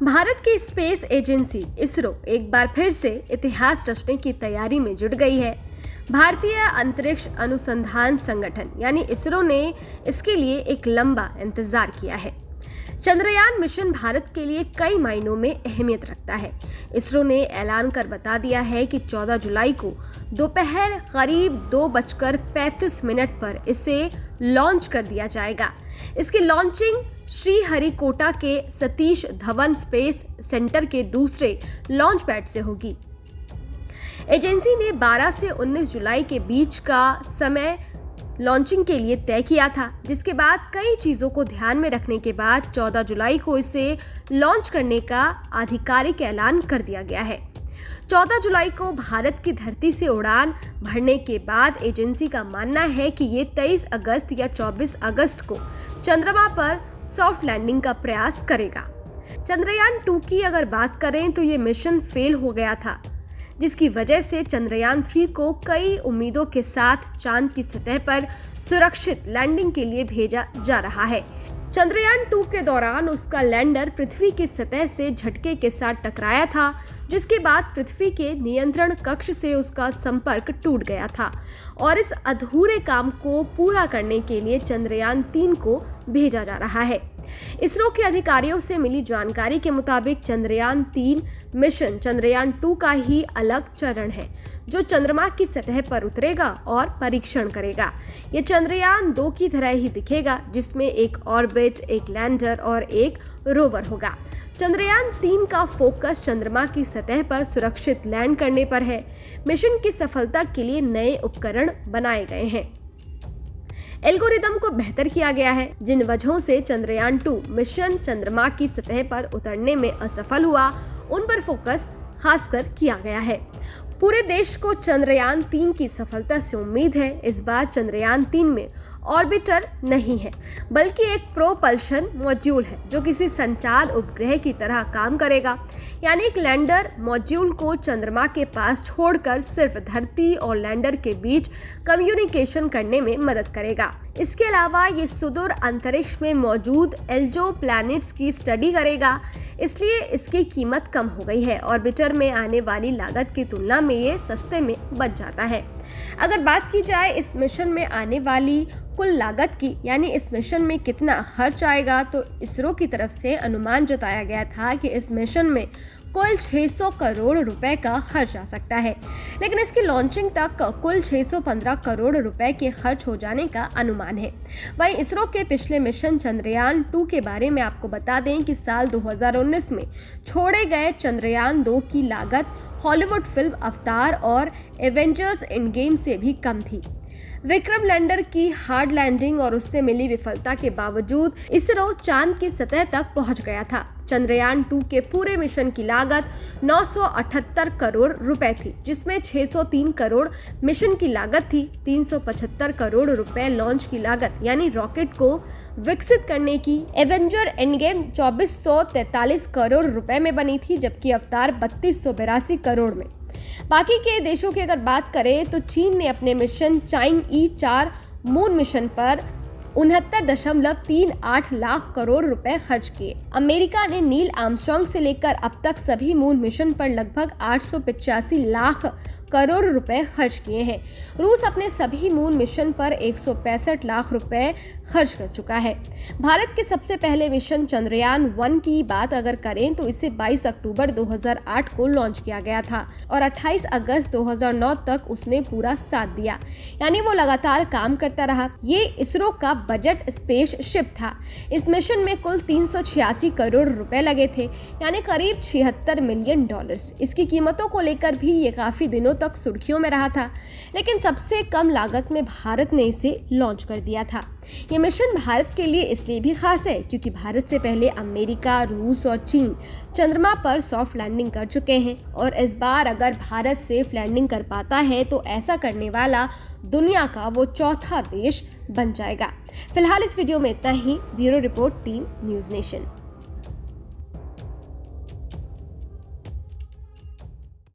भारत की space agency ISRO एक बार फिर से इतिहास रचने की तैयारी में जुट गई है। भारतीय अंतरिक्ष अनुसंधान संगठन यानी इसरो ने इसके लिए एक लंबा इंतजार किया है। चंद्रयान मिशन भारत के लिए कई मायनों में अहमियत रखता है। इसरो ने ऐलान कर बता दिया है कि 14 जुलाई को दोपहर करीब 2:35 पर इसे लॉन्च कर दिया जाएगा। इसकी लॉन्चिंग श्रीहरिकोटा के सतीश धवन स्पेस सेंटर के दूसरे लॉन्च पैड से होगी। एजेंसी ने 12 से 19 जुलाई के बीच का समय लॉन्चिंग के लिए तय किया था, जिसके बाद कई चीजों को ध्यान में रखने के बाद 14 जुलाई को इसे लॉन्च करने का आधिकारिक ऐलान कर दिया गया है। 14 जुलाई को भारत की धरती से उड़ान भरने के बाद एजेंसी का मानना है कि ये 23 अगस्त या 24 अगस्त को चंद्रमा पर सॉफ्ट लैंडिंग का प्रयास करेगा। चंद्रयान 2 की अगर बात करें तो ये मिशन फेल हो गया था, जिसकी वजह से चंद्रयान 3 को कई उम्मीदों के साथ चांद की सतह पर सुरक्षित लैंडिंग के लिए भेजा जा रहा है। चंद्रयान 2 के दौरान उसका लैंडर पृथ्वी की सतह से झटके के साथ टकराया था, जिसके बाद पृथ्वी के नियंत्रण कक्ष से उसका संपर्क टूट गया था और इस अधूरे काम को पूरा करने के लिए चंद्रयान 3 को भेजा जा रहा है। इसरो के अधिकारियों से मिली जानकारी के मुताबिक चंद्रयान 3 मिशन चंद्रयान 2 का ही अलग चरण है, जो चंद्रमा की सतह पर उतरेगा और परीक्षण करेगा। ये चंद्रयान 2 की तरह ही दिखेगा, जिसमें एक ऑर्बिट, एक लैंडर और एक रोवर होगा। चंद्रयान 3 का फोकस चंद्रमा की सतह पर सुरक्षित लैंड करने पर है। मिशन की सफलता के लिए नए उपकरण बनाए गए हैं। एल्गोरिदम को बेहतर किया गया है। जिन वजहों से चंद्रयान 2 मिशन चंद्रमा की सतह पर उतरने में असफल हुआ, उन पर फोकस खासकर किया गया है। पूरे देश को चंद्रयान 3 की सफलता से उम्मीद है। इस बार चंद्रयान 3 में ऑर्बिटर नहीं है, बल्कि एक प्रोपल्शन मॉड्यूल है जो किसी संचार उपग्रह की तरह काम करेगा। यानी एक लैंडर मॉड्यूल को चंद्रमा के पास छोड़कर सिर्फ धरती और लैंडर के बीच कम्युनिकेशन करने में मदद करेगा। इसके अलावा ये सुदूर अंतरिक्ष में मौजूद एल्जो प्लैनेट्स की स्टडी करेगा, इसलिए इसकी कीमत कम हो गई है। ऑर्बिटर में आने वाली लागत की तुलना में ये सस्ते में बच जाता है। अगर बात की जाए इस मिशन में आने वाली कुल लागत की, यानी इस मिशन में कितना खर्च आएगा, तो इसरो की तरफ से अनुमान जताया गया था कि इस मिशन में कुल 600 करोड़ रुपए का खर्च आ सकता है, लेकिन इसकी लॉन्चिंग तक कुल 615 करोड़ रुपए के खर्च हो जाने का अनुमान है। वहीं इसरो के पिछले मिशन चंद्रयान 2 के बारे में आपको बता दें कि साल 2019 में छोड़े गए चंद्रयान 2 की लागत हॉलीवुड फिल्म अवतार और एवेंजर्स एंड गेम से भी कम थी। विक्रम लैंडर की हार्ड लैंडिंग और उससे मिली विफलता के बावजूद इसरो चांद की सतह तक पहुंच गया था। चंद्रयान 2 के पूरे मिशन की लागत 978 करोड़ रुपए थी, जिसमें 603 करोड़ मिशन की लागत थी। 375 करोड़ रुपए लॉन्च की लागत यानी रॉकेट को विकसित करने की। एवेंजर एंडगेम 2443 करोड़ रुपए में बनी थी, जबकि अवतार 3282 करोड़ में। बाकी के देशों की अगर बात करें तो चीन ने अपने मिशन चांग-ई 4 मून मिशन पर 69.38 लाख करोड़ रुपए खर्च किए। अमेरिका ने नील आर्मस्ट्रांग से लेकर अब तक सभी मून मिशन पर लगभग 885 लाख करोड़ रुपए खर्च किए हैं। रूस अपने सभी मून मिशन पर 165 लाख रुपए खर्च कर चुका है। भारत के सबसे पहले मिशन चंद्रयान 1 की बात अगर करें तो इसे 22 अक्टूबर 2008 को लॉन्च किया गया था और 28 अगस्त 2009 तक उसने पूरा साथ दिया, यानी वो लगातार काम करता रहा। ये इसरो का बजट स्पेस शिप था। इस मिशन में कुल 386 करोड़ रुपए लगे थे, यानी करीब $76 मिलियन। इसकी कीमतों को लेकर भी ये काफी दिनों तक सुर्खियों में रहा था, लेकिन सबसे कम लागत में भारत ने इसे लॉन्च कर दिया था। ये मिशन भारत के लिए इसलिए भी खास है क्योंकि भारत से पहले अमेरिका, रूस और चीन चंद्रमा पर सॉफ्ट लैंडिंग कर चुके हैं और इस बार अगर भारत सेफ लैंडिंग कर पाता है तो ऐसा करने वाला दुनिया का वो चौथा देश बन जाएगा। फिलहाल इस वीडियो में इतना ही। Bureau report, team News nation.